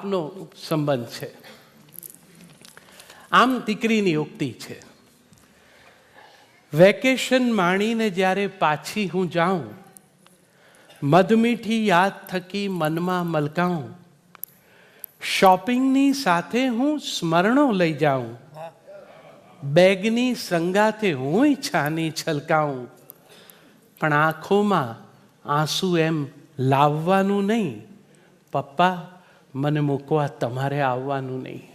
બાપનો સંબંધ છે. આમ દીકરીની ઉક્તિ છે, વેકેશન માણીને જ્યારે પાછી હું જાઉં, મધમીઠી યાદ થકી મનમાં મલકાઉં, શોપિંગની સાથે હું સ્મરણો લઈ જાઉં, બેગની સંગાથે હું છાની છલકાઉં, પણ આંખોમાં આંસુ એમ લાવવાનું નહીં. પપ્પા, મને મૂકવા તમારે આવવાનું નહીં.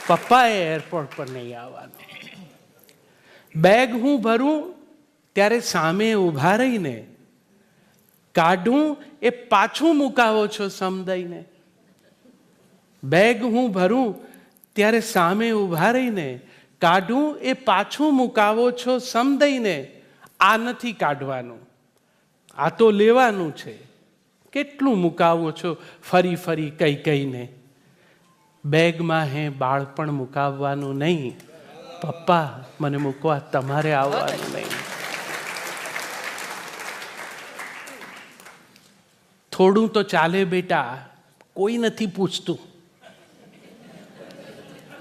પપ્પાએ એરપોર્ટ પર નહીં આવવાનું. બેગ હું ભરું ત્યારે સામે ઊભા રહીને કાઢું એ પાછું મુકાવો છો સમદઈને. બેગ હું ભરું ત્યારે સામે ઊભા રહીને કાઢું એ પાછું મુકાવો છો સમદઈને. આ નથી કાઢવાનું, આ તો લેવાનું છે. કેટલું મુકાવો છો ફરી ફરી કઈ કઈને. બેગમાં હે બાળપણ મુકાવવાનું નહીં. પપ્પા, મને મૂકવા તમારે આવવાનું નહીં. થોડું તો ચાલે બેટા, કોઈ નથી પૂછતું.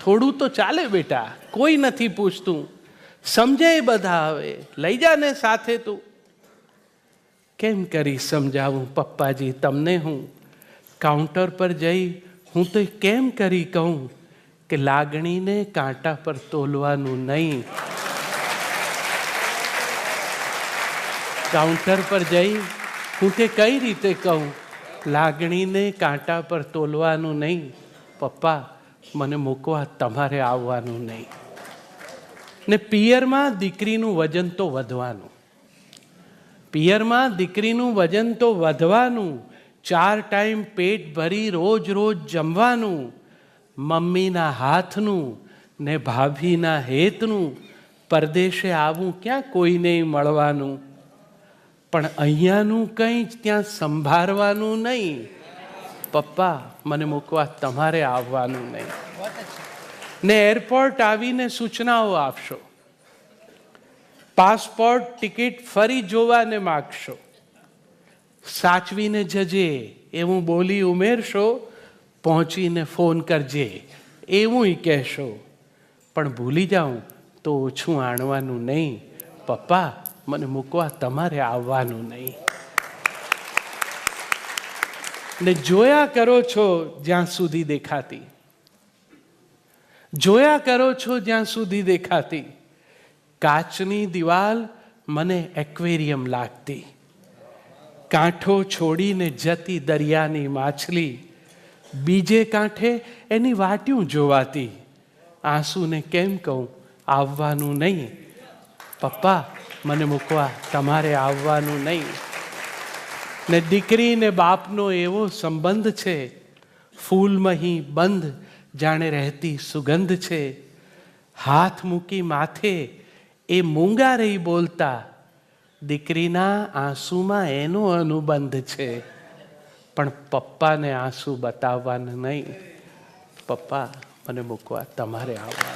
થોડું તો ચાલે બેટા, કોઈ નથી પૂછતું. સમજે બધા હવે, લઈ જા ને સાથે તું. કેમ કરી સમજાવું પપ્પાજી તમને હું? કાઉન્ટર પર જઈ હું તો કેમ કરી કહું કે લાગણીને કાંટા પર તોલવાનું નહીં. કાઉન્ટર પર જઈ હું તે કઈ રીતે કહું લાગણીને કાંટા પર તોલવાનું નહીં. પપ્પા, મને મૂકવા તમારે આવવાનું નહીં. ને પિયરમાં દીકરીનું વજન તો વધવાનું. પિયરમાં દીકરીનું વજન તો વધવાનું. 4 ટાઈમ પેટ ભરી રોજ રોજ જમવાનું. મમ્મીના હાથનું ને ભાભીના હેતનું. પરદેશે આવું ક્યાં કોઈને મળવાનું. પણ અહીંયાનું કંઈ જ ત્યાં સંભાળવાનું નહીં. પપ્પા, મને મૂકવા તમારે આવવાનું નહીં. ને એરપોર્ટ આવીને સૂચનાઓ આપશો. પાસપોર્ટ ટિકિટ ફરી જોવાને માગશો. સાચવીને જજે એવું બોલી ઉમેરશો. પહોંચીને ફોન કરજે એવું કહેશો. પણ ભૂલી જાઉં તો ઓછું આણવાનું નહીં. પપ્પા, મને મૂકવા તમારે આવવાનું નહીં. ને જોયા કરો છો જ્યાં સુધી દેખાતી. જોયા કરો છો જ્યાં સુધી દેખાતી. કાચની દિવાલ મને એક્વેરિયમ લાગતી. કાંઠો છોડીને જતી દરિયાની માછલી. બીજે કાંઠે એની વાટ્યું જોવાતી. આંસુને કેમ કહું આવવાનું નહીં. પપ્પા, મને મૂકવા તમારે આવવાનું નહીં. ને દીકરી ને બાપનો એવો સંબંધ છે, ફૂલમહી બંધ જાણે રહેતી સુગંધ છે. હાથ મૂકી માથે એ મૂંગા રહી બોલતા. દીકરીના આંસુમાં એનો અનુબંધ છે. પણ પપ્પાને આંસુ બતાવવાના નહીં. પપ્પા, મને મૂકવા તમારે આવવા.